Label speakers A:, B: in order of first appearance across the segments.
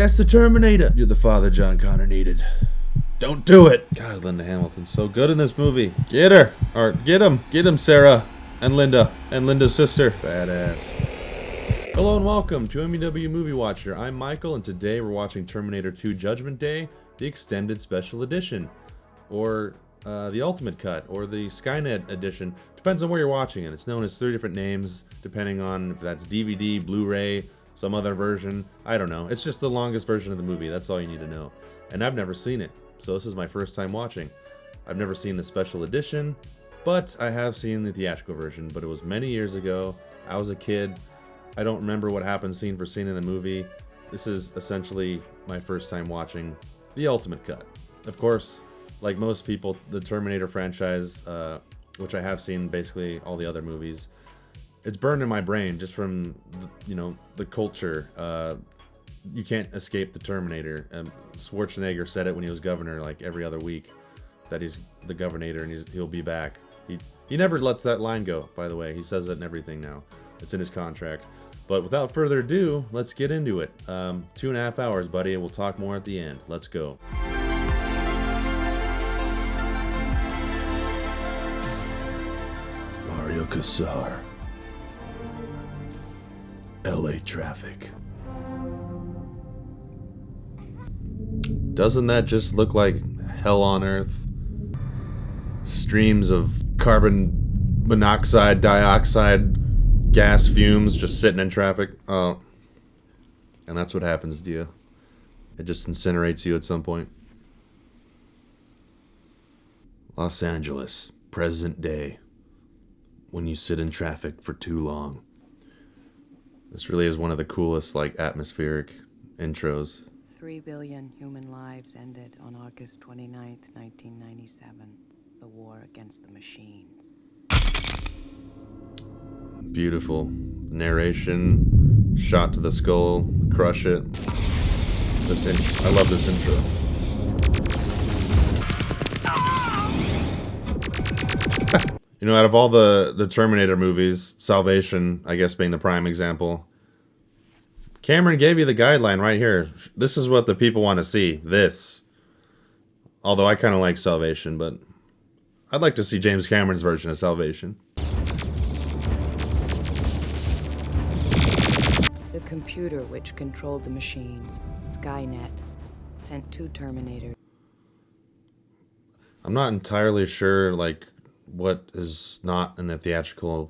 A: that's the Terminator. You're the father John Connor needed. Don't do it. God, Linda Hamilton's so good in this movie. Get her. Or get him. Get him, Sarah. And Linda. And Linda's sister. Badass. Hello and welcome to MEW Movie Watcher. I'm Michael, and today we're watching Terminator 2 Judgment Day, the Extended Special Edition. Or the Ultimate Cut, or the Skynet Edition. Depends on where you're watching it. It's known as 3 different names, depending on if that's DVD, Blu-ray, some other version. I don't know. It's just the longest version of the movie. That's all you need to know. And I've never seen it, so this is my first time watching. I've never seen the special edition, but I have seen the theatrical version, but it was many years ago. I was a kid. I don't remember what happened scene for scene in the movie. This is essentially my first time watching the Ultimate Cut. Of course, like most people, the Terminator franchise, which I have seen basically all the other movies, it's burned in my brain just from, the culture. You can't escape the Terminator. Schwarzenegger said it when he was governor, like every other week, that he's the governor and he'll be back. He never lets that line go, by the way. He says it in everything now. It's in his contract. But without further ado, let's get into it. 2.5 hours, buddy, and we'll talk more at the end. Let's go. Mario Kassar. LA traffic. Doesn't that just look like hell on earth? Streams of carbon monoxide, dioxide, gas fumes just sitting in traffic. Oh. And that's what happens to you. It just incinerates you at some point. Los Angeles, present day. When you sit in traffic for too long. This really is one of the coolest, atmospheric intros.
B: 3 billion human lives ended on August 29th, 1997. The war against the machines.
A: Beautiful. Narration, shot to the skull, crush it. I love this intro. Out of all the Terminator movies, Salvation, I guess, being the prime example, Cameron gave you the guideline right here. This is what the people want to see. This. Although I kind of like Salvation, but I'd like to see James Cameron's version of Salvation.
B: The computer which controlled the machines, Skynet, sent 2 Terminators.
A: I'm not entirely sure, what is not in the theatrical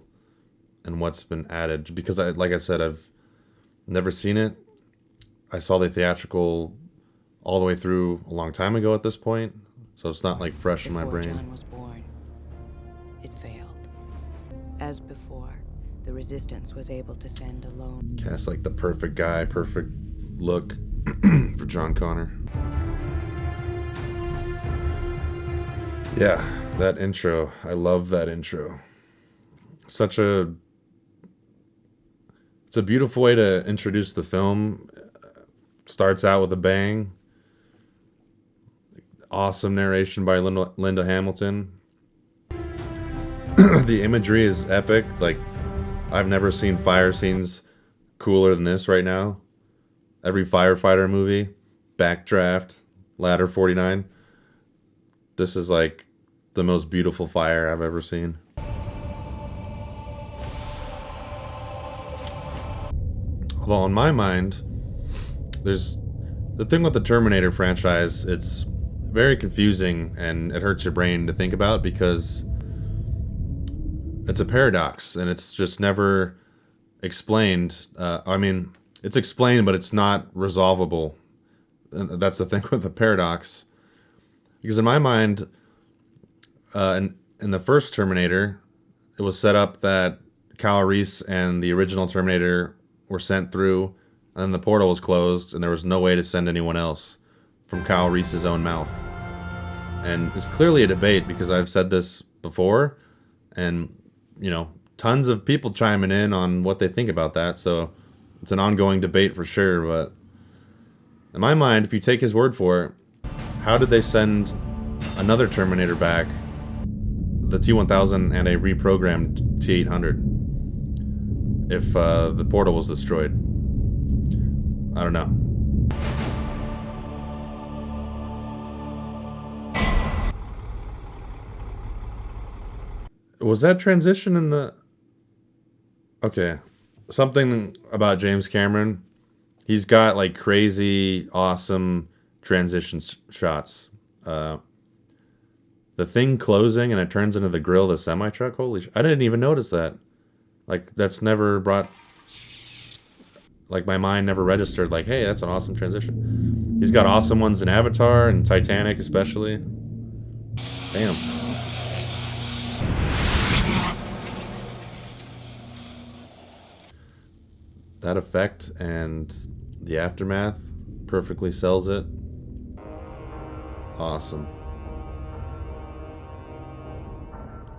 A: and what's been added, because like I said, I've never seen it. I saw the theatrical all the way through a long time ago at this point, so it's not fresh in my brain.
B: Before John was born, it failed. As before, the Resistance was able to send a lone.
A: Cast the perfect guy, perfect look for John Connor. Yeah, that intro. I love that intro. It's a beautiful way to introduce the film. Starts out with a bang. Awesome narration by Linda Hamilton. The imagery is epic. I've never seen fire scenes cooler than this right now. Every firefighter movie, Backdraft, Ladder 49. This is the most beautiful fire I've ever seen. Although in my mind, there's the thing with the Terminator franchise, it's very confusing and it hurts your brain to think about because it's a paradox and it's just never explained. It's explained, but it's not resolvable. And that's the thing with the paradox. Because in my mind, in the first Terminator, it was set up that Kyle Reese and the original Terminator were sent through, and then the portal was closed, and there was no way to send anyone else from Kyle Reese's own mouth. And it's clearly a debate, because I've said this before, and, tons of people chiming in on what they think about that, so it's an ongoing debate for sure, but in my mind, if you take his word for it, how did they send another Terminator back, the T-1000 and a reprogrammed T-800, if the portal was destroyed? I don't know. Was that transition in the... Okay. Something about James Cameron. He's got like crazy, awesome transition shots. The thing closing and it turns into the grill of the semi-truck. Holy I didn't even notice that. Like, that's never brought... Like, my mind never registered, like, hey, that's an awesome transition. He's got awesome ones in Avatar and Titanic, especially. Damn. That effect and the aftermath perfectly sells it. Awesome.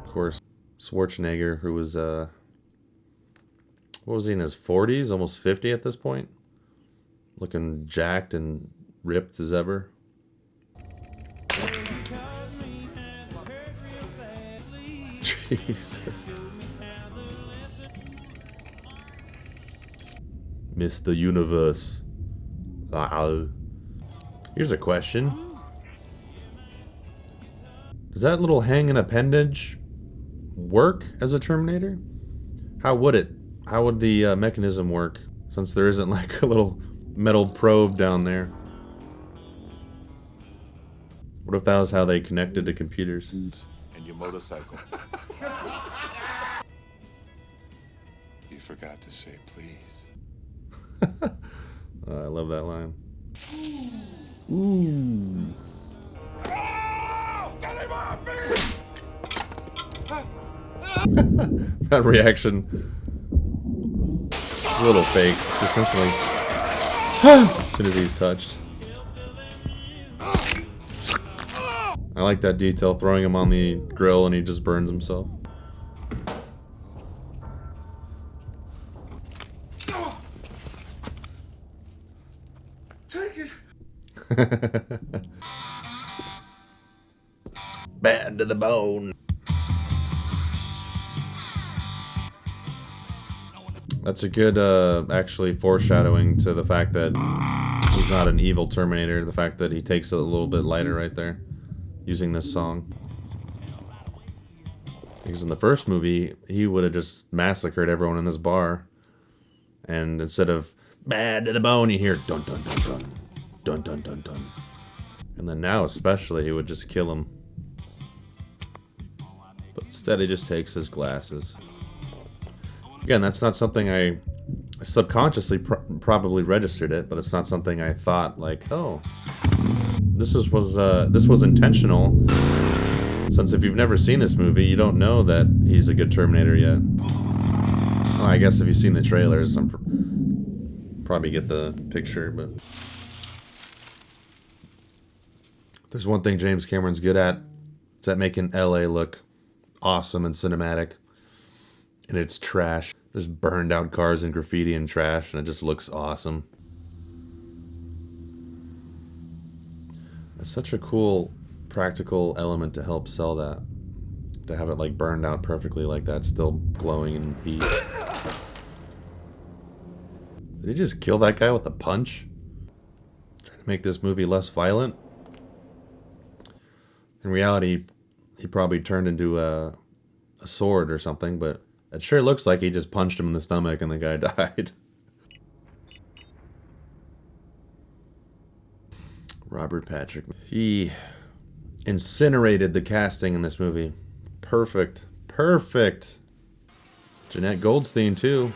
A: Of course, Schwarzenegger, who was, what was he, in his 40s? Almost 50 at this point? Looking jacked and ripped as ever. Jesus. Mr. Universe. Here's a question. Does that little hanging appendage work as a Terminator? How would it? How would the mechanism work, since there isn't like a little metal probe down there? What if that was how they connected to computers?
C: And your motorcycle. You forgot to say please.
A: I love that line. Ooh. That reaction, a little fake. Just instantly, as soon as he's touched. I like that detail, throwing him on the grill and he just burns himself.
C: Take it.
A: Bad to the bone. That's a good, actually, foreshadowing to the fact that he's not an evil Terminator. The fact that he takes it a little bit lighter right there, using this song. Because in the first movie, he would have just massacred everyone in this bar. And instead of bad to the bone, you hear dun dun dun dun. Dun dun dun dun. And then now especially, he would just kill him. But instead he just takes his glasses. Again, that's not something I subconsciously probably registered it, but it's not something I thought like, oh, this was intentional. Since if you've never seen this movie, you don't know that he's a good Terminator yet. Well, I guess if you've seen the trailers, probably get the picture, but there's one thing James Cameron's good at. It's at making LA look awesome and cinematic. And it's trash. There's burned out cars and graffiti and trash, and it just looks awesome. It's such a cool practical element to help sell that. To have it like burned out perfectly like that, still glowing in heat. Did he just kill that guy with a punch? Trying to make this movie less violent? In reality, he probably turned into a sword or something, but it sure looks like he just punched him in the stomach and the guy died. Robert Patrick. He incinerated the casting in this movie. Perfect. Perfect. Jeanette Goldstein, too.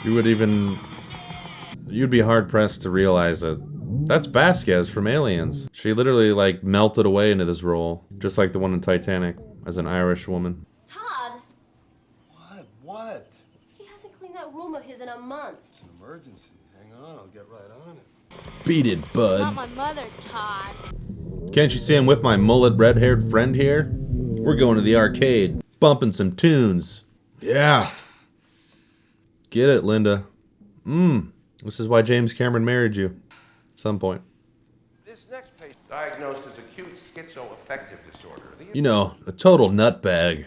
A: You'd be hard-pressed to realize that that's Vasquez from Aliens. She literally, like, melted away into this role, just like the one in Titanic, as an Irish woman.
D: Todd!
C: What?
D: He hasn't cleaned that room of his in a month.
C: It's an emergency. Hang on, I'll get right on it.
A: Beat it, bud.
D: Not my mother, Todd.
A: Can't you see I'm with my mullet red-haired friend here? We're going to the arcade, bumping some tunes. Yeah. Get it, Linda. This is why James Cameron married you. At some point.
E: This next patient diagnosed as acute schizoaffective disorder.
A: You know, a total nutbag.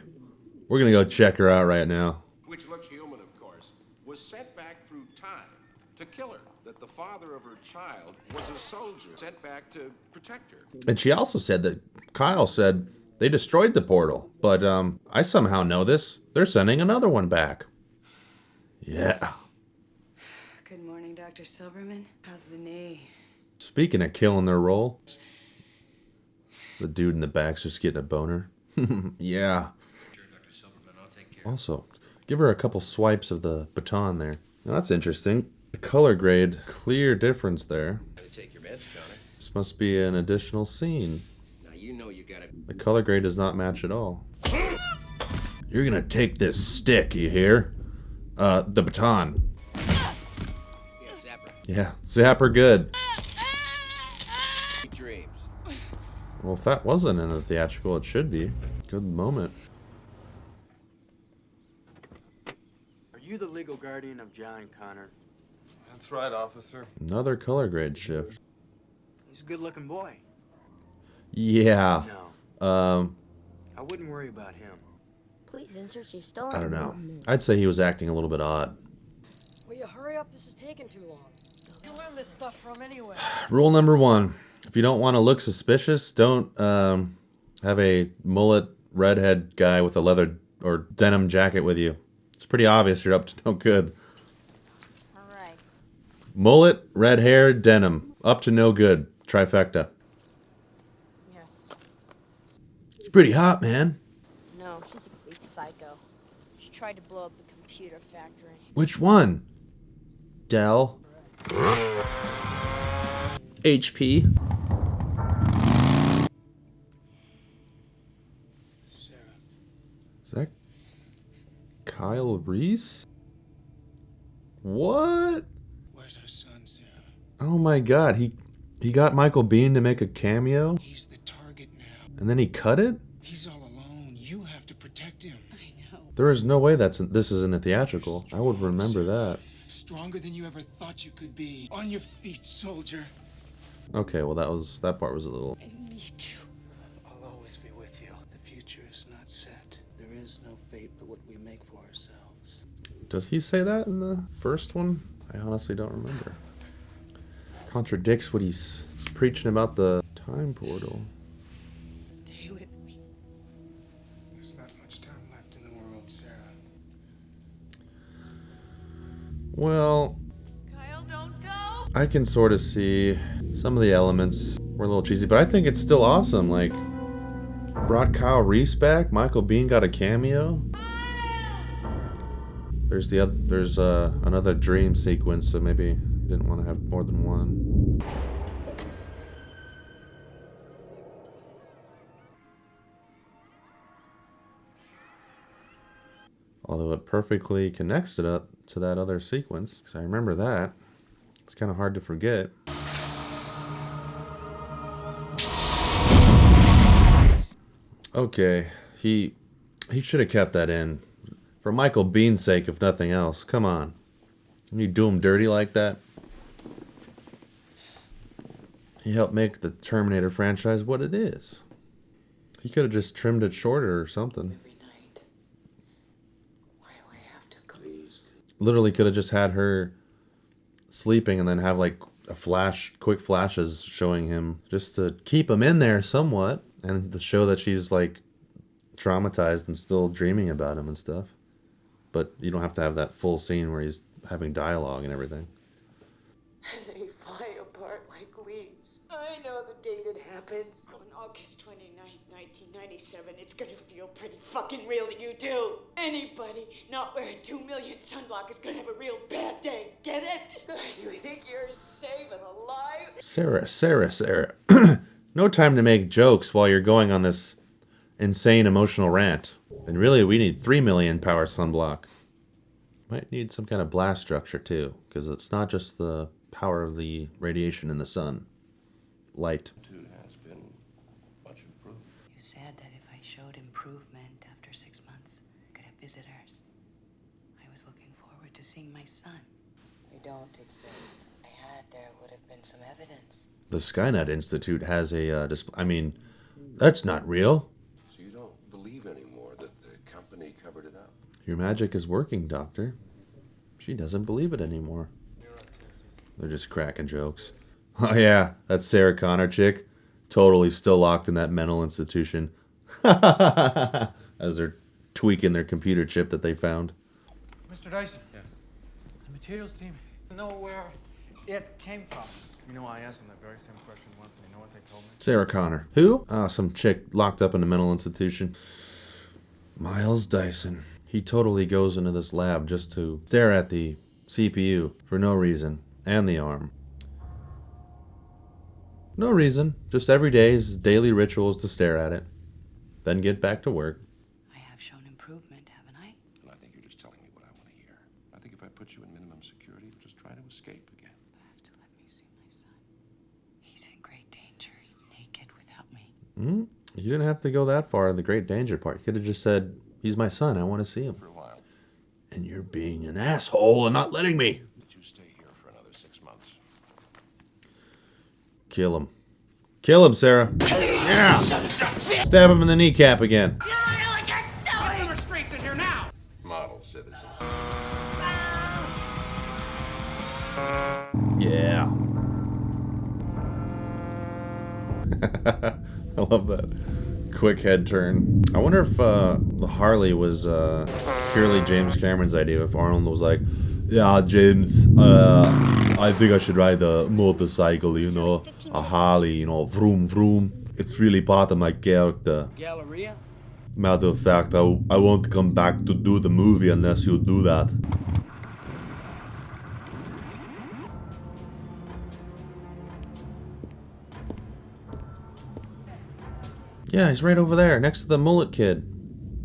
A: We're gonna go check her out right now.
E: Which looks human, of course, was sent back through time to kill her. That the father of her child was a soldier sent back to protect her.
A: And she also said that Kyle said They destroyed the portal, but I somehow know this. They're sending another one back. Yeah.
B: Good morning, Dr. Silberman. How's the knee?
A: Speaking of killing their role, the dude in the back's just getting a boner. Yeah. Also, give her a couple swipes of the baton there. Now, that's interesting. The color grade, clear difference there.
F: Take your meds, Connor.
A: This must be an additional scene.
F: Now you know you gotta.
A: The color grade does not match at all. You're gonna take this stick, you hear? The baton.
F: Yeah, Zapper.
A: Yeah, zap her good.
F: Sweet dreams.
A: Well, if that wasn't in the theatrical, it should be. Good moment.
G: Are you the legal guardian of John Connor?
C: That's right, officer.
A: Another color grade shift.
G: He's a good-looking boy.
A: Yeah.
G: No, I wouldn't worry about him.
D: Please insert your stolen.
A: I don't know. I'd say he was acting a little bit odd.
H: Will you hurry up? This is taking too long. You learn this stuff from anyway.
A: Rule number 1. If you don't want to look suspicious, don't have a mullet redhead guy with a leather or denim jacket with you. It's pretty obvious you're up to no good.
D: Alright.
A: Mullet, red hair, denim. Up to no good. Trifecta.
D: Yes.
A: It's pretty hot, man.
D: No, she's a complete psycho. She tried to blow up the computer factory.
A: Which one? Dell? HP?
F: Sarah.
A: Is that Kyle Reese? What?
F: Where's our son, Sarah?
A: Oh my god, he got Michael Biehn to make a cameo?
F: He's the target now.
A: And then he cut it?
F: He's all alone. You have to protect him.
B: I know.
A: There is no way this is in the theatrical. I would remember that.
F: Stronger than you ever thought you could be. On your feet, soldier.
A: Okay, well that part was a little...
F: I need you. I'll always be with you. The future is not set. There is no fate but what we make for ourselves.
A: Does he say that in the first one? I honestly don't remember. Contradicts what he's preaching about the time portal.
B: Stay with me.
F: There's not much time left in the world, Sarah.
A: Well,
B: Kyle, don't go!
A: I can sort of see some of the elements were a little cheesy, but I think it's still awesome. Like, brought Kyle Reese back. Michael Biehn got a cameo. There's another dream sequence, so maybe you didn't want to have more than one. Although it perfectly connects it up to that other sequence, because I remember that. It's kind of hard to forget. Okay, he should have kept that in. For Michael Bihn's sake, if nothing else. Come on. You do him dirty like that? He helped make the Terminator franchise what it is. He could have just trimmed it shorter or something.
B: Every night. Why do I have to go?
A: Literally could have just had her sleeping and then have like quick flashes showing him, just to keep him in there somewhat and to show that she's like traumatized and still dreaming about him and stuff. But you don't have to have that full scene where he's having dialogue and everything.
B: They fly apart like leaves. I know the date it happens. On August 29th, 1997, it's gonna feel pretty fucking real to you too. Anybody not wearing 2 million sunblock is gonna have a real bad day. Get it? You think you're safe and alive?
A: Sarah. No time to make jokes while you're going on this insane emotional rant. And really, we need 3 million power sunblock. Might need some kind of blast structure too, because it's not just the power of the radiation in the sun. Light.
C: Has been much improved.
B: You said that if I showed improvement after 6 months, I could have visitors. I was looking forward to seeing my son. They don't exist. There would have been some evidence.
A: The Skynet Institute has a display. I mean, that's not real.
C: So you don't believe anymore that the company covered it up?
A: Your magic is working, Doctor. She doesn't believe it anymore. They're just cracking jokes. Oh yeah, that Sarah Connor chick. Totally still locked in that mental institution. As they're tweaking their computer chip that they found.
I: Mr. Dyson. Yes. The materials team know where it came from.
J: You know, I asked them that very same question once, and you know what they told me?
A: Sarah Connor. Who? Some chick locked up in a mental institution. Miles Dyson. He totally goes into this lab just to stare at the CPU for no reason. And the arm. No reason. Just every day his daily ritual is to stare at it. Then get back to work.
B: I have shown improvement, haven't I?
E: And I think you're just telling me what I want to hear. I think if I put you in minimum security, you'll just try to escape again.
B: You have to let me see my son. He's in great danger. He's naked without me.
A: You didn't have to go that far in the great danger part. You could have just said, he's my son, I want to see him.
E: For a while.
A: And you're being an asshole and not letting me.
E: But you stay here for another 6 months.
A: Kill him. Kill him, Sarah. Yeah! Stab him in the kneecap again.
E: Some restraints in here now! Model citizen.
A: Yeah. I love that quick head turn. I wonder if the Harley was purely James Cameron's idea. If Arnold was like, yeah, James, I think I should ride a motorcycle, you know, a Harley, you know, vroom vroom. It's really part of my character.
H: Galleria?
A: Matter of fact, I won't come back to do the movie unless you do that. Yeah, he's right over there, next to the mullet kid.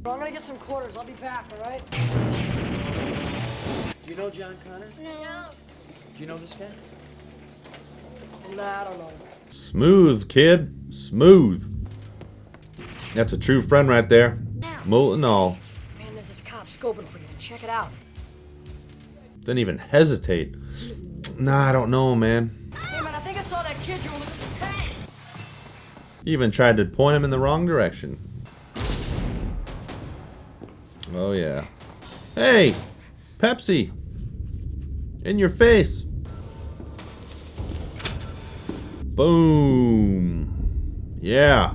H: I'm gonna get some quarters. I'll be back, alright?
F: Do you know John Connor?
D: No.
F: Do you know this guy?
H: Nah, I don't know.
A: Smooth, kid. Smooth. That's a true friend right there. Mullet and all.
H: Man, there's this cop scoping for you. Check it out.
A: Didn't even hesitate. Nah, I don't know, man.
H: Hey, man, I think I saw that kid you were looking for. Hey!
A: He even tried to point him in the wrong direction. Oh, yeah. Hey! Pepsi! In your face! Boom! Yeah!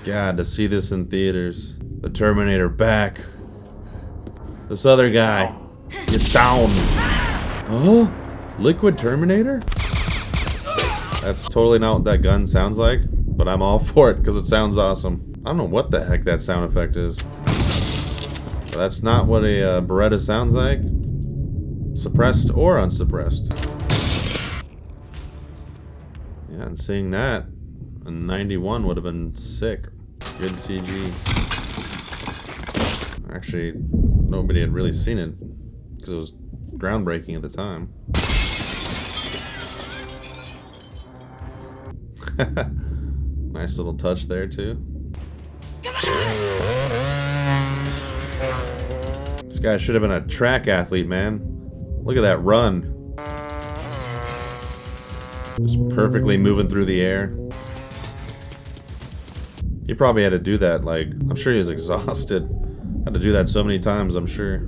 A: God, to see this in theaters. The Terminator back. This other guy. Get down! Oh? Liquid Terminator? That's totally not what that gun sounds like, but I'm all for it because it sounds awesome. I don't know what the heck that sound effect is. But that's not what a Beretta sounds like. Suppressed or unsuppressed. Yeah, and seeing that in 91 would have been sick. Good CG. Actually, nobody had really seen it because it was groundbreaking at the time. Nice little touch there too. This guy should have been a track athlete, man. Look at that run. Just perfectly moving through the air. He probably had to do that, like, I'm sure he was exhausted. Had to do that so many times, I'm sure.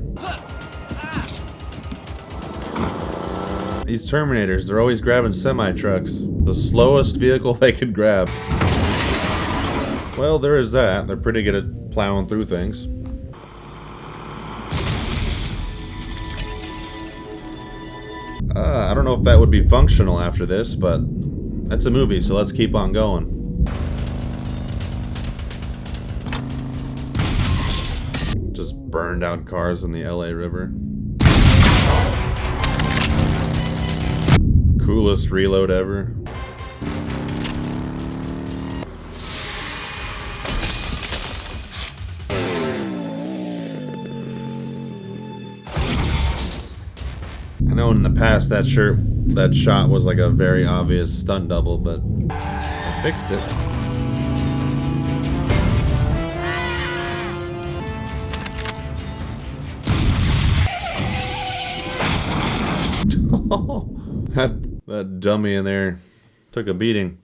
A: These Terminators, they're always grabbing semi-trucks. The slowest vehicle they could grab. Well, there is that. They're pretty good at plowing through things. I don't know if that would be functional after this, but that's a movie, so let's keep on going. Just burned out cars in the LA River. Coolest reload ever. I know in the past that shot was like a very obvious stunt double, but I fixed it. That dummy in there took a beating.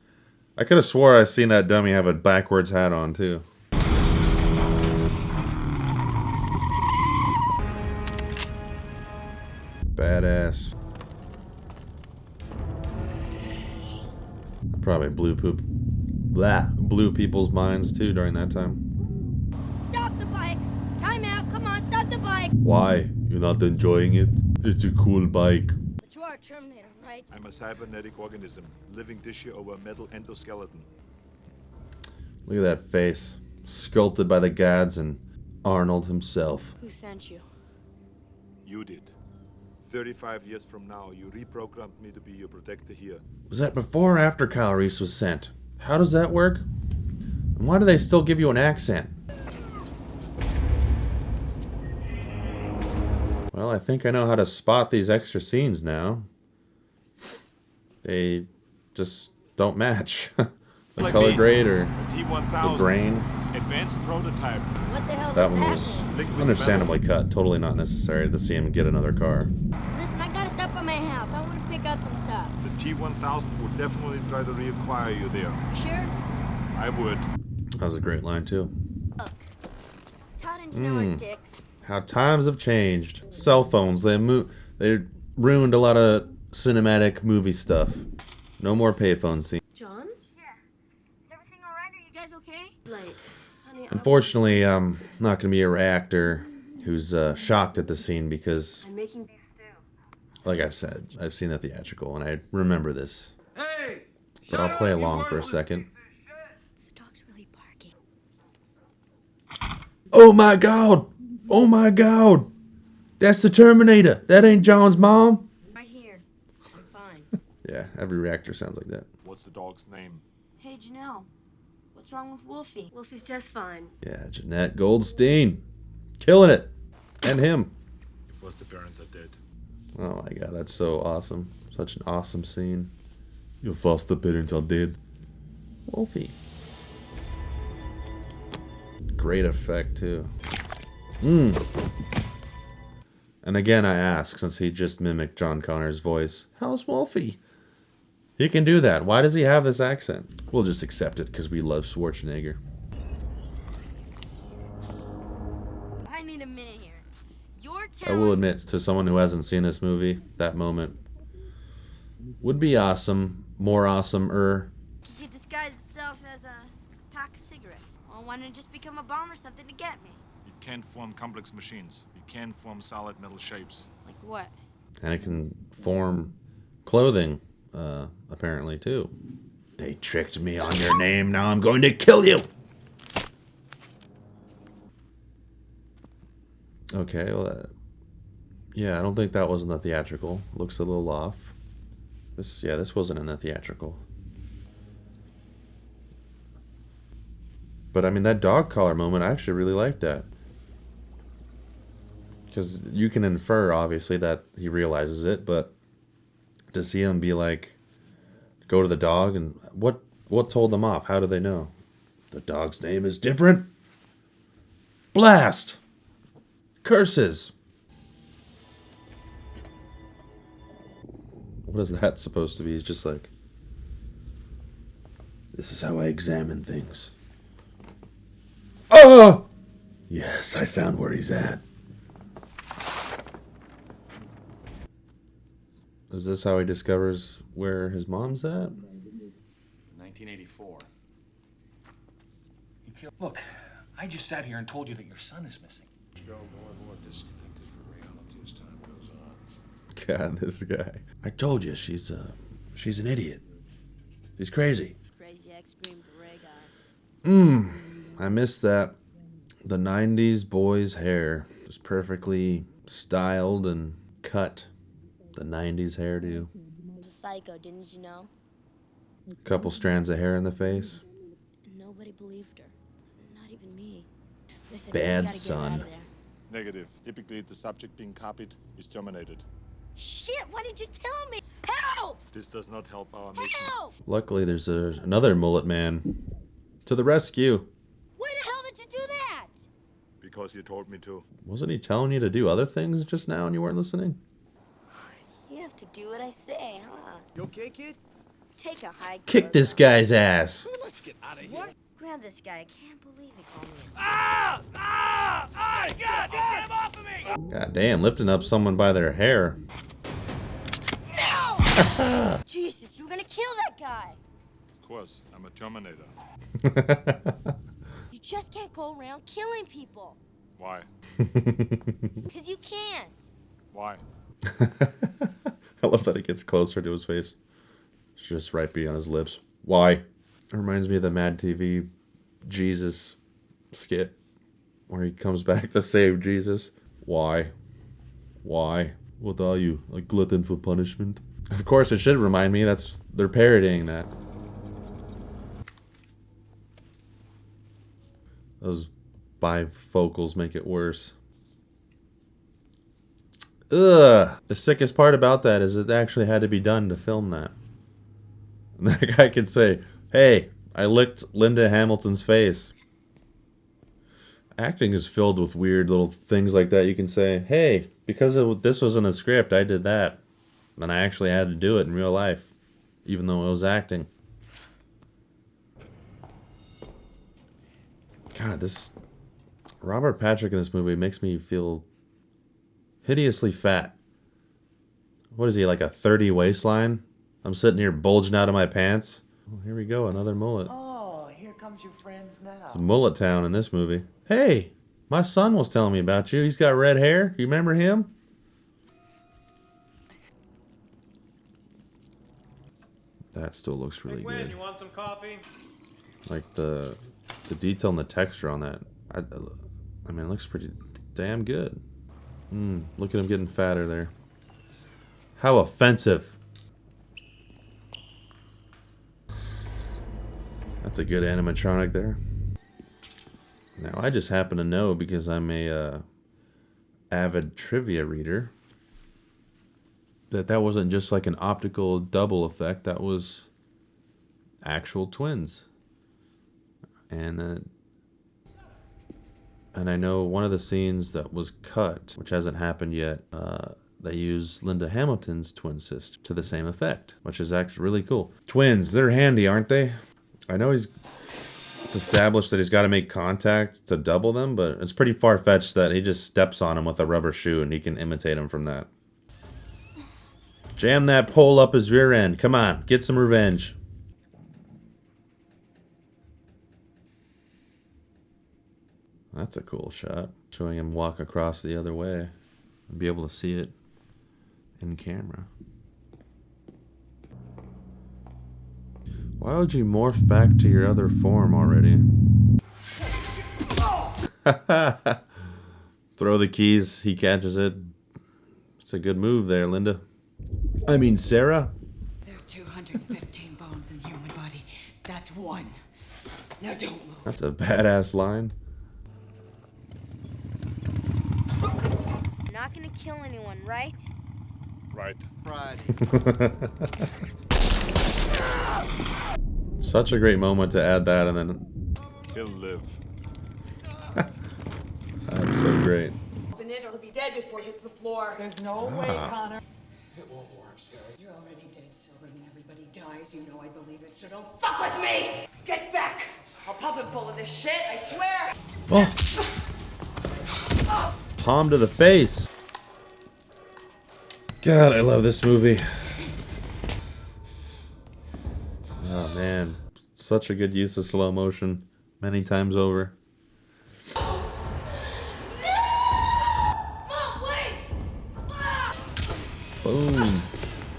A: I could have swore I seen that dummy have a backwards hat on too. Badass. Probably blue poop blew people's minds too during that time.
D: Stop the bike! Time out! Come on, stop the bike!
A: Why? You're not enjoying it? It's a cool bike.
D: But you are a Terminator, right?
K: I'm a cybernetic organism, living tissue over a metal endoskeleton.
A: Look at that face. Sculpted by the gods and Arnold himself.
D: Who sent you?
K: You did. 35 years from now, you reprogrammed me to be your protector here.
A: Was that before or after Kyle Reese was sent? How does that work? And why do they still give you an accent? Well, I think I know how to spot these extra scenes now. They just don't match. The
K: Like
A: color
K: me,
A: grade or
K: a T1000,
A: the grain.
K: advanced prototype.
D: What the hell
A: That
D: was
A: one
D: that?
A: was
K: Liquid
A: understandably cut. Totally not necessary to see him get another car.
D: Listen, I gotta stop by my house. I want to pick up some stuff.
K: The T1000 would definitely try to reacquire you there.
D: You sure?
K: I would.
A: That was a great line too.
D: Look. Todd and Janelle are dicks.
A: How times have changed. Cell phones, they ruined a lot of cinematic movie stuff. No more payphone scenes.
D: John? Yeah. Is everything alright? Are you guys okay? Late. Honey,
A: Unfortunately, I'm not going to be a reactor who's shocked at the scene because,
D: I'm making beef stew.
A: like I've said, I've seen the theatrical and I remember this.
E: Hey!
A: But I'll play along for a second.
D: The dog's really barking.
A: Oh my god! Oh my god! That's the Terminator! That ain't John's mom!
D: Right here. I'm fine.
A: Yeah, every reactor sounds like that.
K: What's the dog's name?
D: Hey, Janelle. What's wrong with Wolfie? Wolfie's just fine.
A: Yeah, Jeanette Goldstein. Killing it! And him.
K: Your foster parents are dead.
A: Oh my god, that's so awesome. Such an awesome scene. Your foster parents are dead. Wolfie. Great effect, too. And again, I ask, since he just mimicked John Connor's voice, how's Wolfie? He can do that. Why does he have this accent? We'll just accept it because we love Schwarzenegger.
D: I need a minute here. You're
A: I
D: telling
A: will admit, to someone who hasn't seen this movie, that moment would be awesome. More awesome-er.
D: He disguised itself as a pack of cigarettes. Well, why don't it just become a bomb or something to get me?
K: You can't form complex machines. You can form solid metal shapes.
D: Like what?
A: And it can form clothing, apparently, too. They tricked me on your name, now I'm going to kill you! Okay, well, yeah, I don't think that was in the theatrical. Looks a little off. This wasn't in the theatrical. But, I mean, that dog collar moment, I actually really liked that. Because you can infer, obviously, that he realizes it, but to see him be like, go to the dog, and what told them off? How do they know? The dog's name is different? Blast! Curses! What is that supposed to be? He's just like, this is how I examine things. Oh! Yes, I found where he's at. Is this how he discovers where his mom's at?
C: 1984.
J: You killed. Look, I just sat here and told you that your son is missing.
E: Grow more and more disconnected from reality as time goes on.
A: God, this guy. I told you, she's an idiot. She's crazy.
D: Crazy ex-Green Beret guy.
A: I miss that. The 90s boy's hair. Just perfectly styled and cut. The 90s hairdo.
D: He was a psycho, didn't you know?
A: Couple strands of hair in the face.
D: And nobody believed her. Not even me. Listen,
A: Bad
D: we gotta
A: son.
D: Get out of there.
K: Negative. Typically, the subject being copied is terminated.
D: Shit, why did you tell me? Help!
K: This does not help our mission.
D: Help!
A: Luckily, there's another mullet man. To the rescue.
D: Why the hell did you do that?
K: Because you told me to.
A: Wasn't he telling you to do other things just now and you weren't listening?
D: You have to do what I say, huh?
E: You okay, kid?
D: Take a hike.
A: Kick this guy's ass.
E: Let's get out of here. What?
D: Grab this guy. I can't believe he called me.
E: God, get him off of me!
A: God damn, lifting up someone by their hair.
D: No! Jesus, you were gonna kill that guy.
K: Of course. I'm a Terminator.
D: You just can't go around killing people.
K: Why?
D: Because you can't.
K: Why?
A: I love that it gets closer to his face. It's just right beyond his lips. Why? It reminds me of the Mad TV Jesus skit where he comes back to save Jesus. Why? Why? What are you? A glutton for punishment? Of course, it should remind me. They're parodying that. Those bifocals make it worse. Ugh. The sickest part about that is it actually had to be done to film that. And that guy could say, "Hey, I licked Linda Hamilton's face." Acting is filled with weird little things like that. You can say, "Hey, because this was in the script, I did that. And I actually had to do it in real life, even though it was acting." God, this Robert Patrick in this movie makes me feel hideously fat. What is he, like a 30 waistline? I'm sitting here bulging out of my pants. Oh, here we go, another mullet.
F: Oh, here comes your friends now.
A: It's mullet town in this movie. Hey, my son was telling me about you. He's got red hair. You remember him? That still looks really good.
I: You want some coffee?
A: Like the detail and the texture on that. I mean, it looks pretty damn good. Look at him getting fatter there. How offensive. That's a good animatronic there. Now, I just happen to know because I'm a avid trivia reader that wasn't just like an optical double effect. That was actual twins. And I know one of the scenes that was cut, which hasn't happened yet, they use Linda Hamilton's twin sister to the same effect, which is actually really cool. Twins, they're handy, aren't they? I know it's established that he's got to make contact to double them, but it's pretty far-fetched that he just steps on him with a rubber shoe and he can imitate him from that. Jam that pole up his rear end. Come on, get some revenge. That's a cool shot. Showing him walk across the other way and be able to see it in camera. Why would you morph back to your other form already? Throw the keys, he catches it. It's a good move there, Linda. I mean, Sarah.
B: There are 215 bones in the human body. That's one. Now don't move.
A: That's a badass line.
D: You're not gonna kill anyone, right?
K: Right.
E: Right.
A: Such a great moment to add that and then...
K: He'll live.
A: That's so great.
B: Open it or he'll be dead before he hits the floor.
H: There's no way, Connor.
E: It won't work, Sarah.
B: You're already dead, Silver, and everybody dies. You know I believe it, so don't fuck with me! Get back! I'll pump him full of this shit, I swear!
A: Oh. Palm to the face. God, I love this movie. Oh man, such a good use of slow motion many times over. Boom.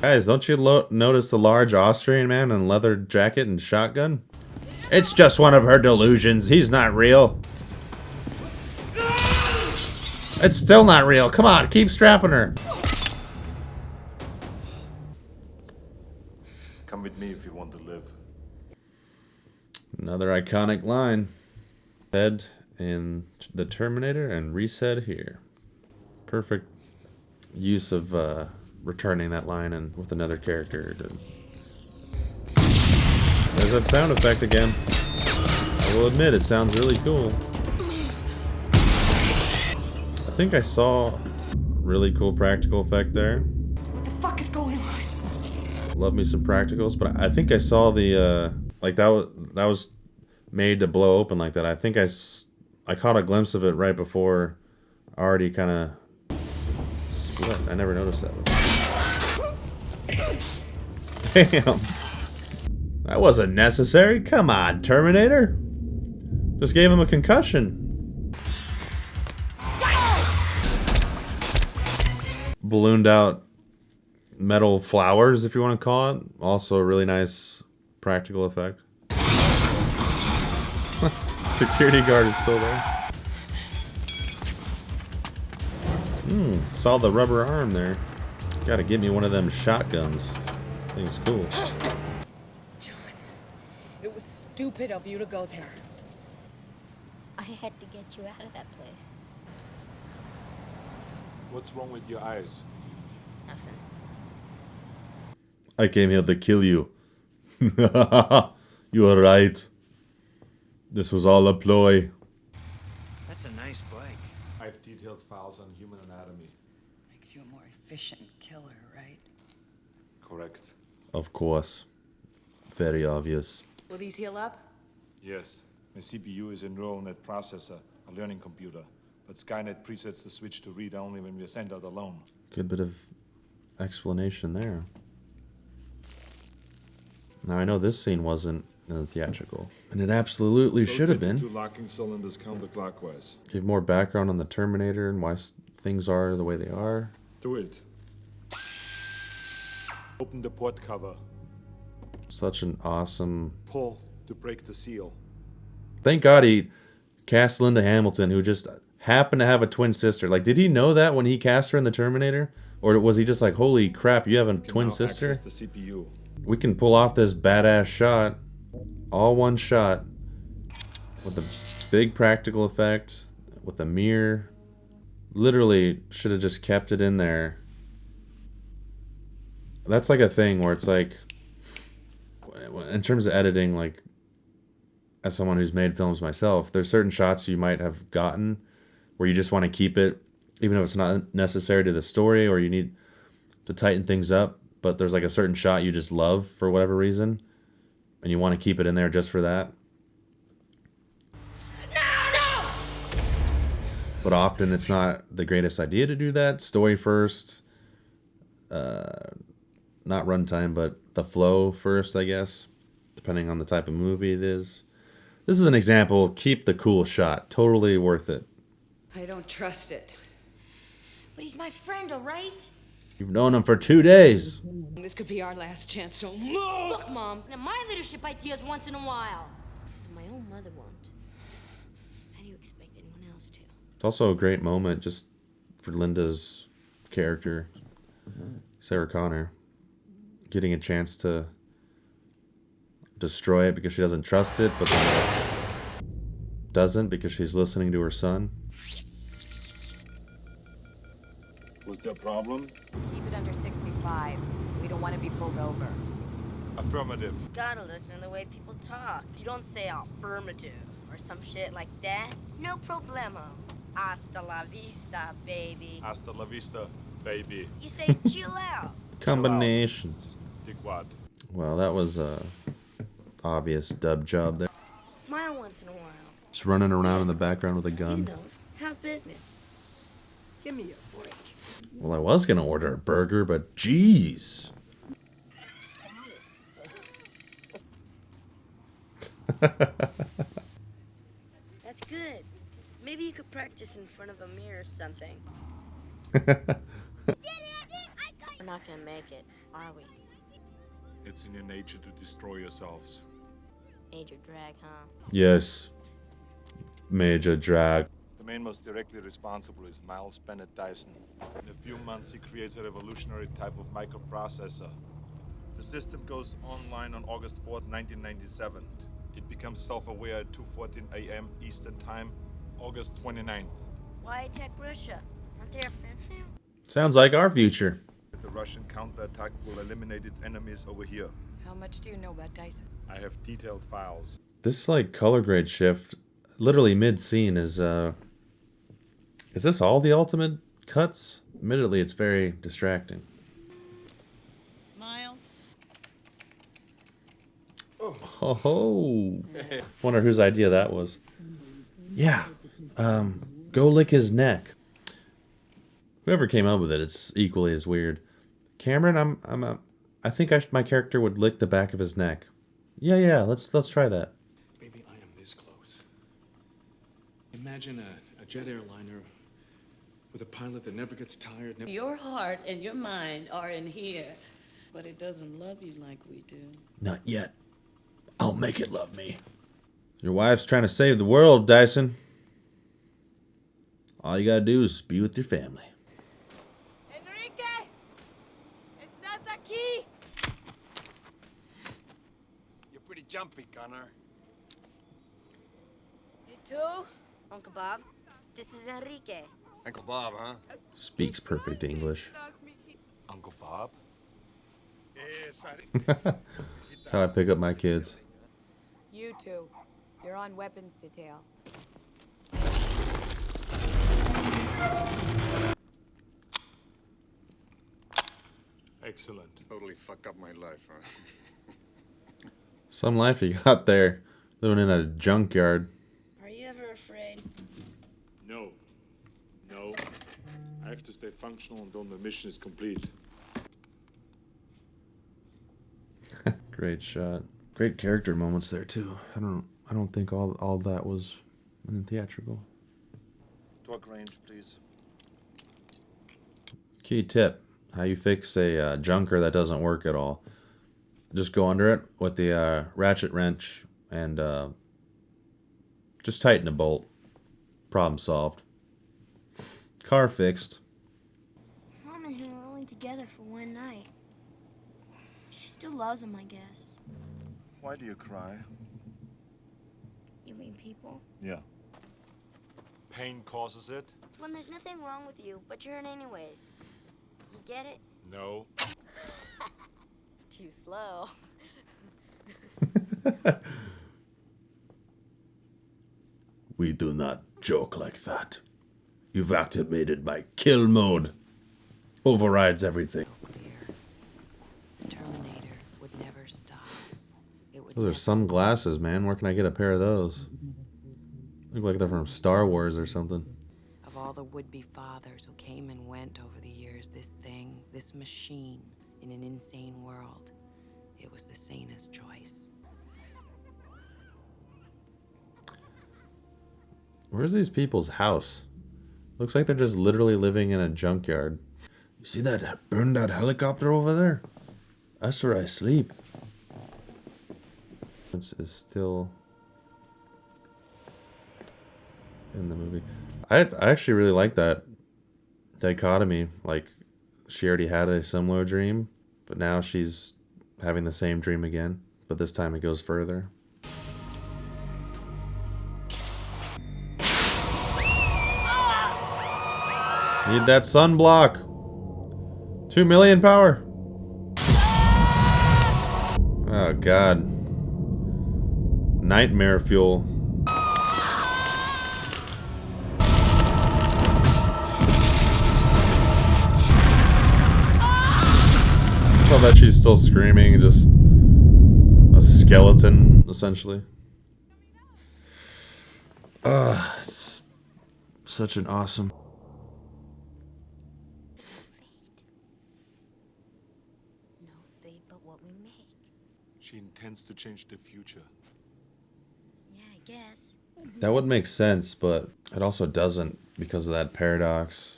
A: Guys, don't you notice the large Austrian man in leather jacket and shotgun? It's just one of her delusions. He's not real. It's still not real. Come on, keep strapping her.
K: Come with me if you want to live.
A: Another iconic line. Said in the Terminator and resaid here. Perfect use of returning that line and with another character. There's that sound effect again. I will admit it sounds really cool. I think I saw a really cool practical effect there.
B: What the fuck is going on?
A: Love me some practicals, but I think I saw the like that was made to blow open like that. I think I caught a glimpse of it right before already kind of split. I never noticed that. Damn. That wasn't necessary. Come on, Terminator. Just gave him a concussion. Ballooned out metal flowers, if you want to call it. Also a really nice practical effect. Security guard is still there. Saw the rubber arm there. Gotta give me one of them shotguns. I think it's cool.
H: John, it was stupid of you to go there.
D: I had to get you out of that place.
K: What's wrong with your eyes?
D: Nothing.
A: I came here to kill you. You are right. This was all a ploy.
G: That's a nice bike.
K: I have detailed files on human anatomy.
H: Makes you a more efficient killer, right?
K: Correct.
A: Of course. Very obvious.
H: Will these heal up?
K: Yes. My CPU is a neural net processor, a learning computer. But Skynet presets the switch to read only when we are sent out alone.
A: Good bit of explanation there. Now I know this scene wasn't in the theatrical, and it absolutely should have been.
K: Two locking cylinders counterclockwise.
A: Give more background on the Terminator and why things are the way they are.
K: Do it. Open the port cover.
A: Such an awesome...
K: Pull to break the seal.
A: Thank God he cast Linda Hamilton, who just happened to have a twin sister. Like, did he know that when he cast her in the Terminator? Or was he just like, holy crap, you have a twin sister?
K: Access the CPU.
A: We can pull off this badass shot. All one shot. With a big practical effect. With a mirror. Literally should have just kept it in there. That's like a thing where it's like, in terms of editing, like, as someone who's made films myself, there's certain shots you might have gotten where you just want to keep it, even if it's not necessary to the story or you need to tighten things up, but there's like a certain shot you just love for whatever reason, and you want to keep it in there just for that. No! But often it's not the greatest idea to do that. Story first, not runtime, but the flow first, I guess, depending on the type of movie it is. This is an example. Keep the cool shot. Totally worth it.
B: I don't trust it.
D: But he's my friend, all right?
A: You've known him for 2 days.
B: This could be our last chance, so move!
D: Look, Mom, now my leadership ideas once in a while. Because my own mother won't. How do you expect anyone else to?
A: It's also a great moment just for Linda's character, Sarah Connor, getting a chance to destroy it because she doesn't trust it, but then doesn't because she's listening to her son.
K: Was there a problem?
H: Keep it under 65. We don't want to be pulled over.
K: Affirmative.
D: Gotta listen to the way people talk. You don't say affirmative or some shit like that. No problemo. Hasta la vista, baby.
K: Hasta la vista, baby.
D: You say chill out.
A: Combinations.
K: Dickwad.
A: Well, that was a obvious dub job there.
D: Smile once in a while.
A: Just running around in the background with a
D: He
A: gun.
D: knows. How's business?
H: Give me a break.
A: Well, I was gonna order a burger, but jeez.
D: That's good. Maybe you could practice in front of a mirror or something. We're not gonna make it, are we?
K: It's in your nature to destroy yourselves.
D: Major drag, huh?
A: Yes. Major drag.
K: The man most directly responsible is Miles Bennett Dyson. In a few months, he creates a revolutionary type of microprocessor. The system goes online on August 4th, 1997. It becomes self-aware at 2:14 a.m. Eastern Time, August 29th.
D: Why attack Russia? Aren't they our friends now?
A: Sounds like our future.
K: The Russian counterattack will eliminate its enemies over here.
H: How much do you know about Dyson?
K: I have detailed files.
A: This like color grade shift, literally mid-scene, is this all the ultimate cuts? Admittedly, it's very distracting.
B: Miles?
A: Oh, wonder whose idea that was. Yeah, go lick his neck. Whoever came up with it, it's equally as weird. Cameron, I think my character would lick the back of his neck. Yeah, let's try that.
J: Baby, I am this close. Imagine a jet airliner with a pilot that never gets tired.
B: Your heart and your mind are in here, but it doesn't love you like we do.
A: Not yet. I'll make it love me. Your wife's trying to save the world, Dyson. All you gotta do is be with your family.
D: Enrique! ¿Estás aquí?
I: You're pretty jumpy, Connor.
D: You too? Uncle Bob, this is Enrique.
I: Uncle Bob, huh?
A: Speaks perfect English.
K: Uncle Bob?
A: That's how I pick up my kids.
L: You two. You're on weapons detail.
K: Excellent.
C: Totally fuck up my life, huh?
A: Some life you got there, living in a junkyard.
D: Are you ever afraid?
K: No. No. I have to stay functional until the mission is complete.
A: Great shot. Great character moments there too. I don't think all that was in theatrical.
K: Torque range, please.
A: Key tip: how you fix a junker that doesn't work at all. Just go under it with the ratchet wrench and just tighten a bolt. Problem solved. Car fixed.
M: Mom and him are only together for one night. She still loves him, I guess.
K: Why do you cry?
M: You mean people?
K: Yeah. Pain causes it?
M: It's when there's nothing wrong with you, but you're hurt anyways. You get it?
K: No.
D: Too slow.
A: We do not joke like that. You've activated my kill mode. Overrides everything.
L: The Terminator would never stop.
A: Those are sunglasses, man. Where can I get a pair of those? Look like they're from Star Wars or something.
L: Of all the would-be fathers who came and went over the years, this thing, this machine, in an insane world, it was the sanest choice.
A: Where's these people's house? Looks like they're just literally living in a junkyard. You see that burned out helicopter over there? That's where I sleep. This is still in the movie. I actually really like that dichotomy. Like, she already had a similar dream, but now she's having the same dream again. But this time it goes further. Need that sunblock. 2 million power. Oh god. Nightmare fuel. I bet she's still screaming, just a skeleton, essentially. It's such an awesome.
M: No fate but what we make.
K: She intends to change the future.
M: Yeah, I guess.
A: That would make sense, but it also doesn't because of that paradox.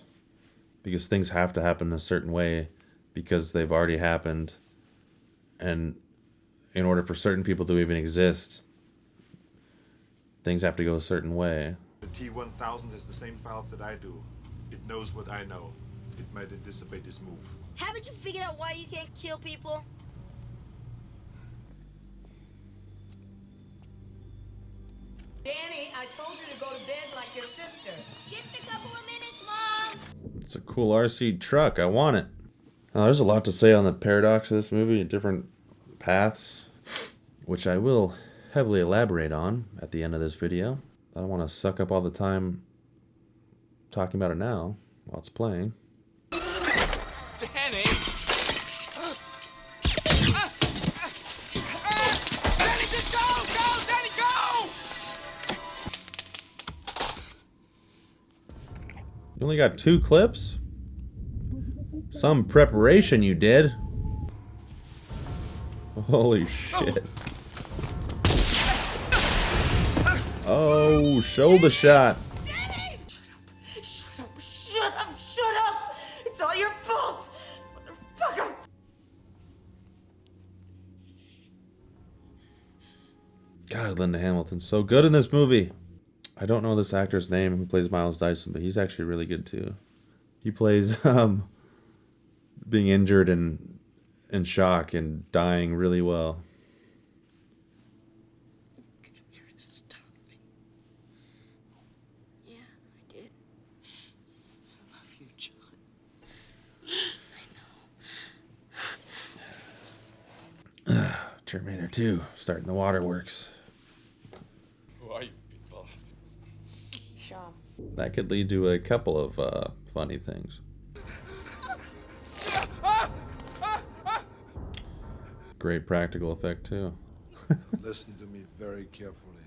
A: Because things have to happen a certain way because they've already happened. And in order for certain people to even exist, things have to go a certain way.
K: The T-1000 has the same files that I do. It knows what I know. It might anticipate this move.
D: Haven't you figured out why you can't kill people?
B: Danny, I told you to go to bed like your sister.
D: Just a couple of minutes, Mom.
A: It's a cool RC truck. I want it. Now, there's a lot to say on the paradox of this movie, different paths, which I will heavily elaborate on at the end of this video. I don't want to suck up all the time talking about it now while it's playing.
J: Danny! Danny, just go! Go! Danny, go!
A: You only got 2 clips? Some preparation you did. Holy shit. Oh, shoulder shot.
B: Shut up, shut up, shut up! It's all your fault! Motherfucker!
A: God, Linda Hamilton's so good in this movie. I don't know this actor's name who plays Miles Dyson, but he's actually really good too. He plays being injured and in shock and dying really well.
B: You're to stop me.
M: Yeah, I did.
B: I love you, John. I know.
A: Terminator 2, starting the waterworks.
C: Who are you people?
M: Sean.
A: That could lead to a couple of funny things. Great practical effect too.
K: Listen to me very carefully.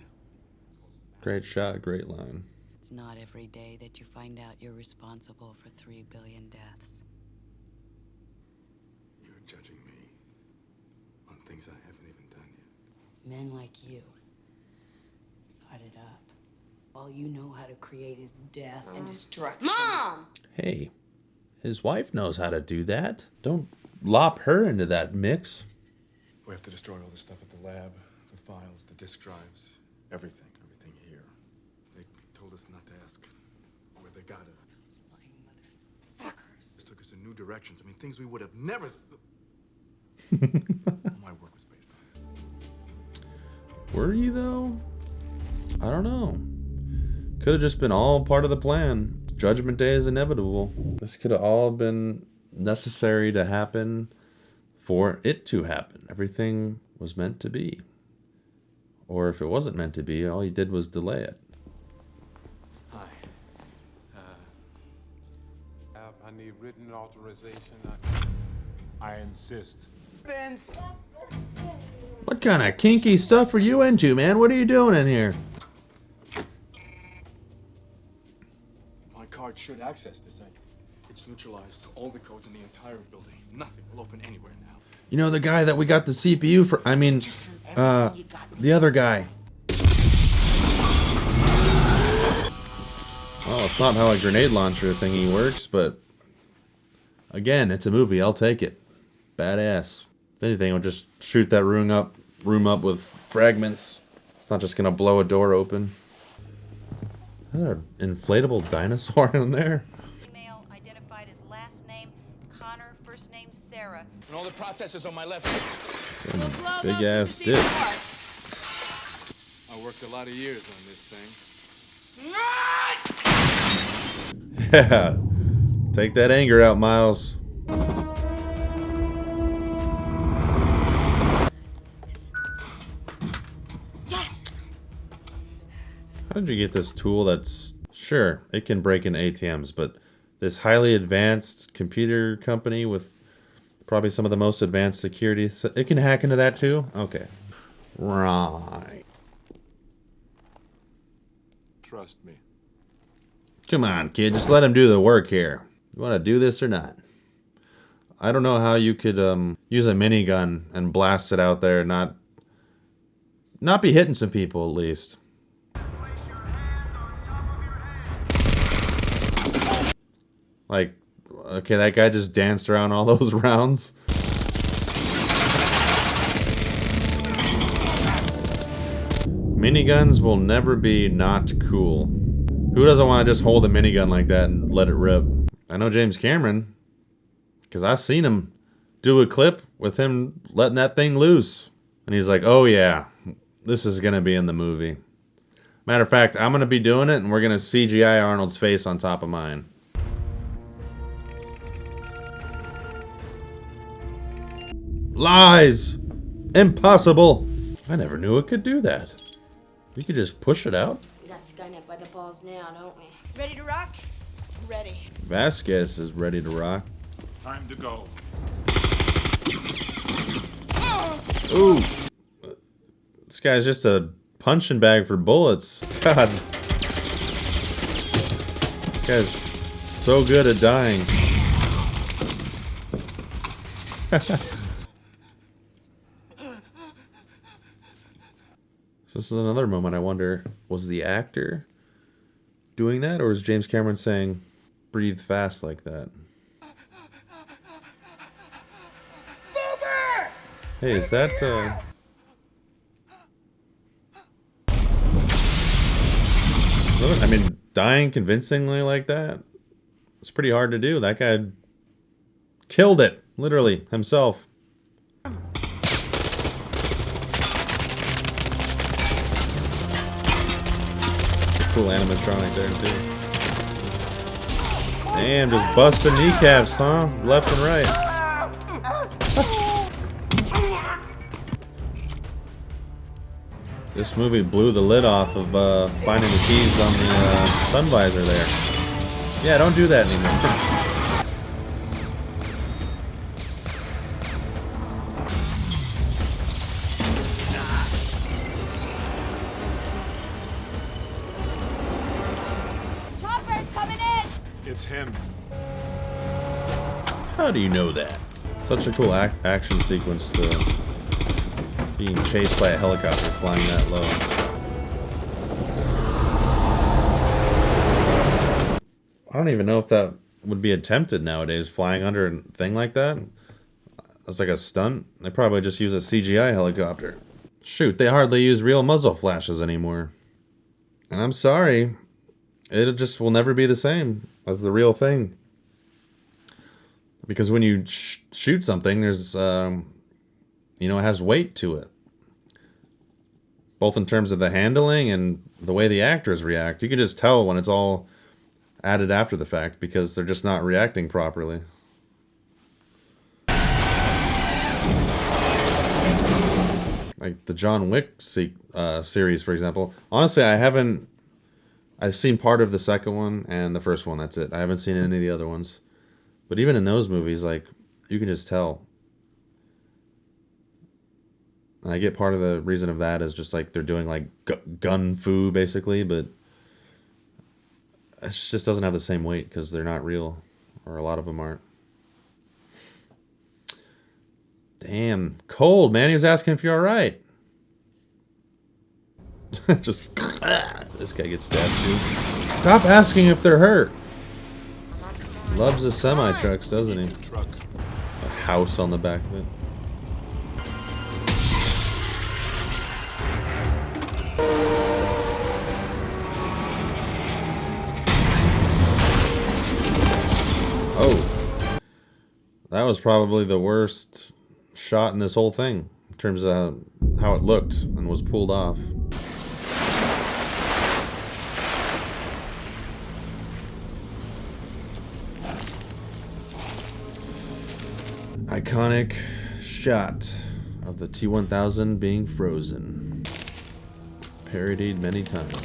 A: Great shot, great line.
L: It's not every day that you find out you're responsible for 3 billion deaths.
J: You're judging me on things I haven't even done yet.
L: Men like you thought it up. All you know how to create is death and destruction.
M: Mom!
A: Hey, his wife knows how to do that. Don't lop her into that mix.
J: We have to destroy all the stuff at the lab, the files, the disk drives, everything here. They told us not to ask where they got it.
L: Those lying motherfuckers.
J: This took us in new directions. I mean, things we would have never. My work was based on it.
A: Were you though? I don't know. Could have just been all part of the plan. Judgment Day is inevitable. This could have all been necessary to happen for it to happen. Everything was meant to be. Or if it wasn't meant to be, all you did was delay it.
J: Hi.
C: I need written authorization.
K: I insist.
A: What kind of kinky stuff are you into, man? What are you doing in here?
J: My card should access this thing. It's neutralized all the codes in the entire building. Nothing will open anywhere now.
A: You know the guy that we got the CPU for? I mean, the other guy. Well, it's not how a grenade launcher thingy works, but again, it's a movie. I'll take it. Badass. If anything, I'll just shoot that room up with fragments. It's not just gonna blow a door open. Is there an inflatable dinosaur in there?
N: Female identified as last name Connor, first name Sarah.
J: And all the processors on my left.
A: Big ass dick.
J: I worked a lot of years on this thing.
A: Yeah. Take that anger out, Miles. How did you get this tool that's... Sure, it can break in ATMs, but this highly advanced computer company with probably some of the most advanced security... It can hack into that too? Okay. Right.
K: Trust me.
A: Come on, kid. Just let him do the work here. You want to do this or not? I don't know how you could use a minigun and blast it out there and not be hitting some people at least. Like, okay, that guy just danced around all those rounds. Miniguns will never be not cool. Who doesn't want to just hold a minigun like that and let it rip? I know James Cameron, because I've seen him do a clip with him letting that thing loose. And he's like, oh yeah, this is going to be in the movie. Matter of fact, I'm going to be doing it, and we're going to CGI Arnold's face on top of mine. Lies! Impossible! I never knew it could do that. You could just push it out?
M: We got Skynet by the balls now, don't we?
B: Ready to rock? Ready.
A: Vasquez is ready to rock.
K: Time to go.
A: Ooh! This guy's just a punching bag for bullets. God. This guy's so good at dying. This is another moment I wonder, was the actor doing that, or was James Cameron saying, breathe fast like that? Hey, is that, I mean, dying convincingly like that? It's pretty hard to do. That guy killed it, literally, himself. Cool animatronic there, too. Damn, just busting kneecaps, huh? Left and right. This movie blew the lid off of finding the keys on the sun visor there. Yeah, don't do that anymore.
D: Chopper's coming in!
K: It's him.
A: How do you know that? Such a cool action sequence to being chased by a helicopter flying that low. I don't even know if that would be attempted nowadays, flying under a thing like that. That's like a stunt. They probably just use a CGI helicopter. Shoot, they hardly use real muzzle flashes anymore. And I'm sorry, it just will never be the same as the real thing. Because when you shoot something, there's, you know, it has weight to it. Both in terms of the handling and the way the actors react. You can just tell when it's all added after the fact because they're just not reacting properly. Like the John Wick series, for example. Honestly, I've seen part of the second one and the first one, that's it. I haven't seen any of the other ones. But even in those movies, like, you can just tell. And I get part of the reason of that is just like they're doing like gun fu basically, but it just doesn't have the same weight because they're not real, or a lot of them aren't. Damn, cold, man. He was asking if you're all right. Just this guy gets stabbed too. Stop asking if they're hurt. Loves his semi-trucks, doesn't he? A house on the back of it. Oh. That was probably the worst shot in this whole thing, in terms of how it looked and was pulled off. Iconic shot of the T-1000 being frozen. Parodied many times.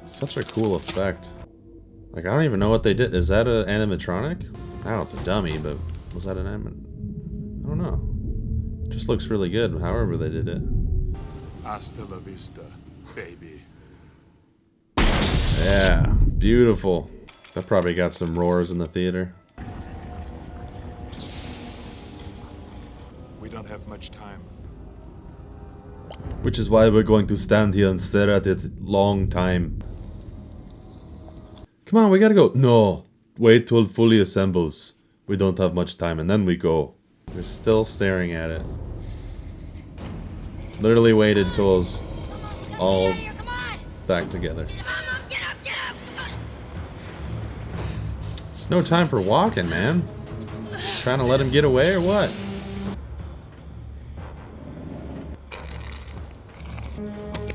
A: Such a cool effect. Like, I don't even know what they did. Is that an animatronic? I don't know, it's a dummy, but was that an I don't know. It just looks really good, however they did it.
K: Hasta la vista, baby.
A: Yeah, beautiful. That probably got some roars in the theater.
K: We don't have much time.
A: Which is why we're going to stand here and stare at it long time. Come on, we gotta go. No, wait till it fully assembles. We don't have much time, and then we go. They're still staring at it. Literally waited till it's all back together. It's no time for walking, man. Trying to let him get away or what?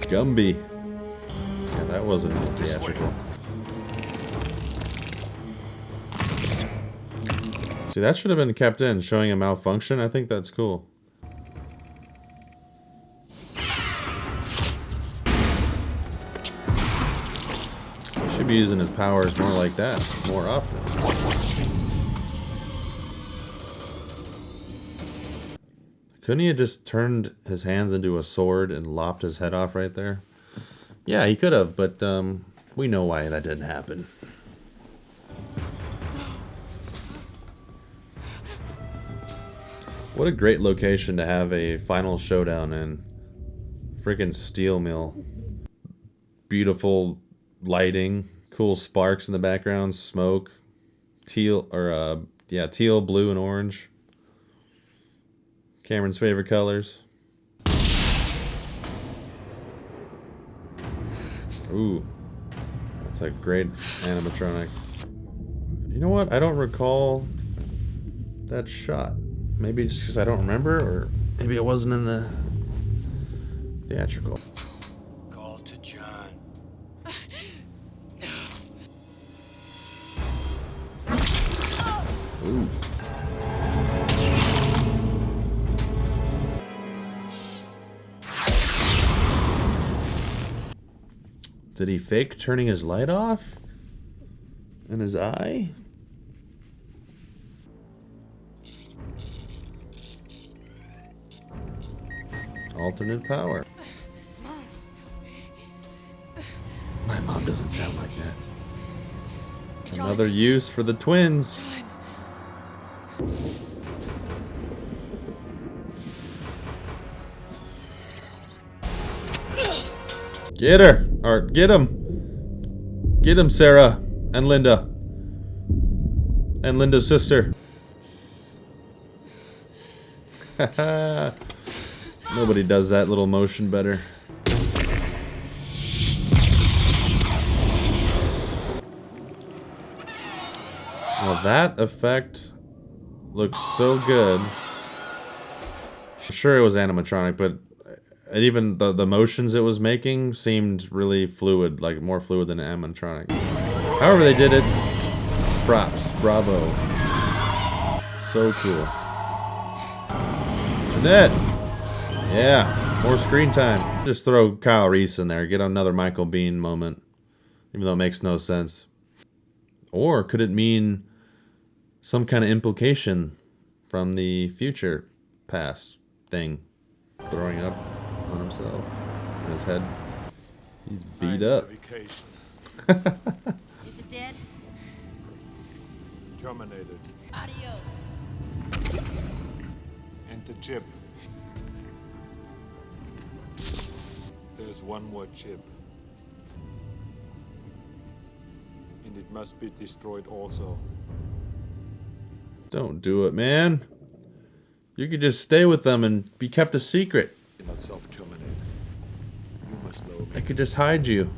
A: Gumby. Yeah, that wasn't theatrical. See, that should have been kept in, showing a malfunction. I think that's cool. He should be using his powers more like that, more often. Couldn't he have just turned his hands into a sword and lopped his head off right there? Yeah, he could have, but we know why that didn't happen. What a great location to have a final showdown in. Freaking steel mill. Beautiful lighting, cool sparks in the background, smoke, teal, or yeah, teal, blue, and orange. Cameron's favorite colors. Ooh, that's a great animatronic. You know what? I don't recall that shot. Maybe just because I don't remember, or maybe it wasn't in the theatrical.
I: Call to John.
A: Ooh. Did he fake turning his light off? In his eye? Alternate power. My mom doesn't sound like that. Another use for the twins. Get her! Or get him! Get him, Sarah! And Linda. And Linda's sister. Nobody does that little motion better. Well, that effect looks so good. I'm sure it was animatronic, but even the motions it was making seemed really fluid, like more fluid than an animatronic. However they did it, props, bravo. So cool. Jeanette! Yeah, more screen time. Just throw Kyle Reese in there, get another Michael Biehn moment, even though it makes no sense. Or could it mean some kind of implication from the future past thing? Throwing up on himself, on his head. He's beat up.
D: Is it dead?
K: Terminated.
D: Adios.
K: And the chip. There's one more chip. And it must be destroyed also.
A: Don't do it, man. You could just stay with them and be kept a secret.
K: You're not self-terminated. You must know me.
A: They could just hide you.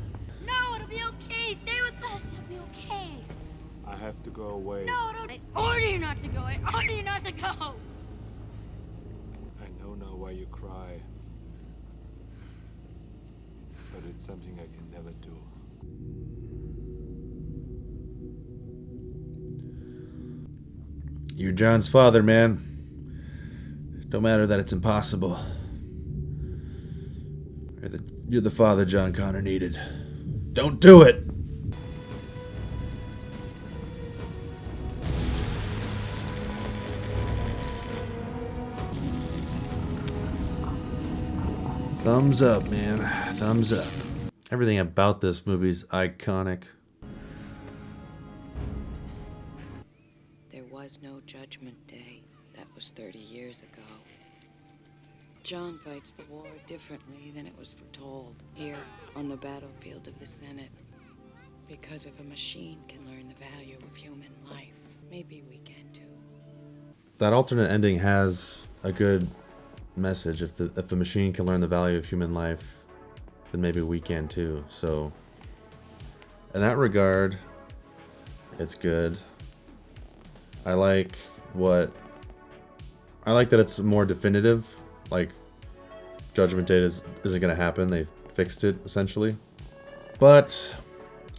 D: No, it'll be okay. Stay with us. It'll be okay.
K: I have to go away.
D: No, don't. I order you not to go. I order you not to go.
K: I know now why you cry. But it's something I can never do.
A: You're John's father, man. Don't matter that it's impossible. You're the father John Connor needed. Don't do it! Thumbs up, man. Thumbs up. Everything about this movie's iconic.
L: There was no Judgment Day. That was 30 years ago. John fights the war differently than it was foretold here on the battlefield of the Senate. Because if a machine can learn the value of human life, maybe we can too.
A: That alternate ending has a good message. If the machine can learn the value of human life, then maybe we can too. So, in that regard, it's good. I like that it's more definitive. Like, Judgment Day isn't going to happen. They fixed it, essentially. But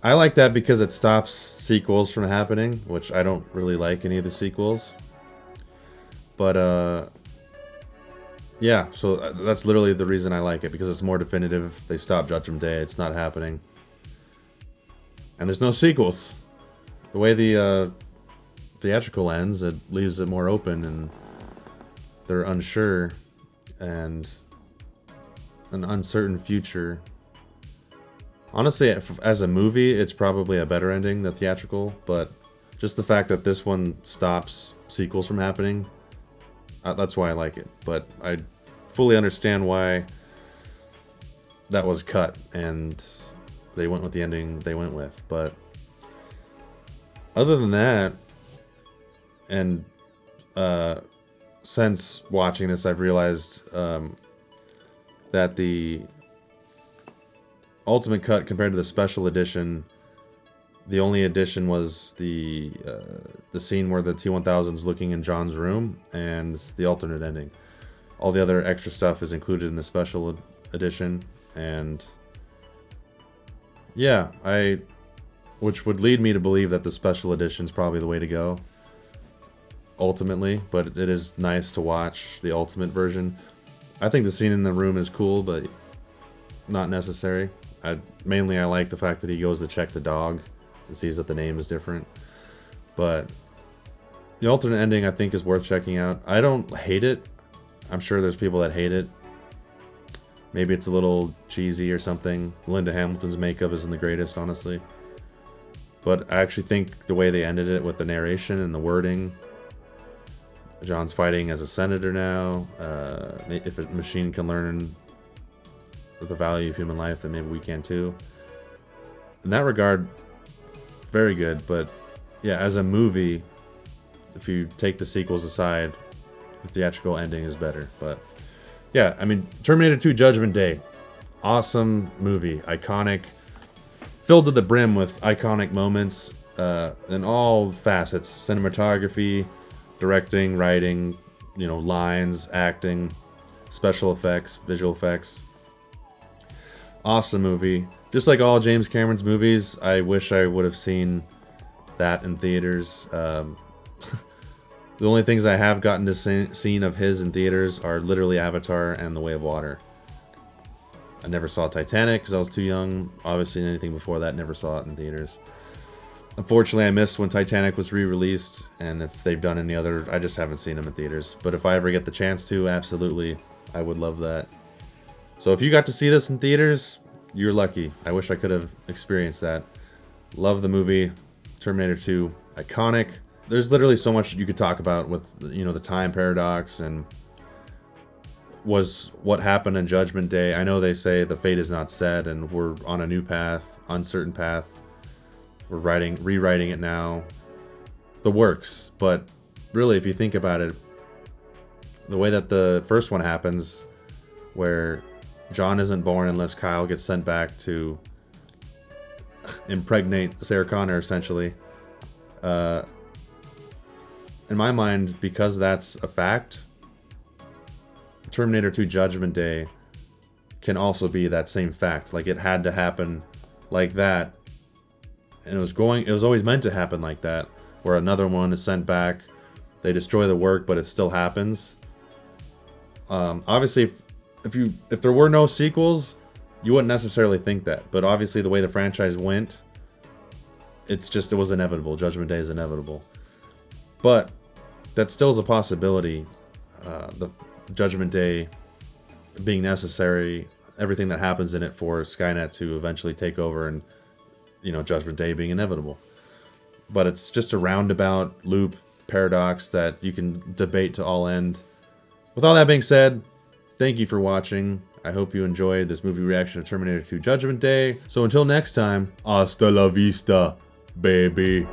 A: I like that because it stops sequels from happening, which I don't really like any of the sequels. But, yeah, so that's literally the reason I like it, because it's more definitive. They stop Judgment Day. It's not happening. And there's no sequels. The way the theatrical ends, it leaves it more open, and they're unsure, and an uncertain future. Honestly, as a movie, it's probably a better ending than theatrical, but just the fact that this one stops sequels from happening, That's why I like it. But I fully understand why that was cut and they went with the ending they went with. But other than that, and since watching this, I've realized that the ultimate cut compared to the special edition, the only addition was the scene where the T-1000's looking in John's room and the alternate ending. All the other extra stuff is included in the special edition, and yeah, which would lead me to believe that the special edition is probably the way to go ultimately, but it is nice to watch the ultimate version. I think the scene in the room is cool, but not necessary. Mainly I like the fact that he goes to check the dog and sees that the name is different. But the alternate ending I think is worth checking out. I don't hate it. I'm sure there's people that hate it. Maybe it's a little cheesy or something. Linda Hamilton's makeup isn't the greatest, honestly. But I actually think the way they ended it with the narration and the wording, John's fighting as a senator now. If a machine can learn the value of human life, then maybe we can too. In that regard, very good. But yeah, as a movie, if you take the sequels aside, the theatrical ending is better. But yeah, I mean, Terminator 2 Judgment Day, awesome movie, iconic, filled to the brim with iconic moments in all facets: cinematography, directing, writing, lines, acting, special effects, visual effects. Awesome movie. Just like all James Cameron's movies, I wish I would have seen that in theaters. The only things I have gotten to seen of his in theaters are literally Avatar and The Way of Water. I never saw Titanic because I was too young. Obviously, anything before that, never saw it in theaters. Unfortunately, I missed when Titanic was re-released, and if they've done any other, I just haven't seen them in theaters. But if I ever get the chance to, absolutely, I would love that. So if you got to see this in theaters, you're lucky. I wish I could have experienced that. Love the movie. Terminator 2, iconic. There's literally so much you could talk about with, the time paradox and was what happened in Judgment Day. I know they say the fate is not set and we're on a new path, uncertain path. We're rewriting it now. The works. But really, if you think about it, the way that the first one happens, where John isn't born unless Kyle gets sent back to impregnate Sarah Connor, essentially. In my mind, because that's a fact, Terminator 2 Judgment Day can also be that same fact. Like, it had to happen like that. And it was always meant to happen like that, where another one is sent back, they destroy the work, but it still happens. Obviously, if there were no sequels, you wouldn't necessarily think that. But obviously, the way the franchise went, it was inevitable. Judgment Day is inevitable. But that still is a possibility. The Judgment Day being necessary, everything that happens in it for Skynet to eventually take over, and Judgment Day being inevitable. But it's just a roundabout loop paradox that you can debate to all end. With all that being said, thank you for watching. I hope you enjoyed this movie reaction to Terminator 2 Judgment Day. So until next time, hasta la vista, baby.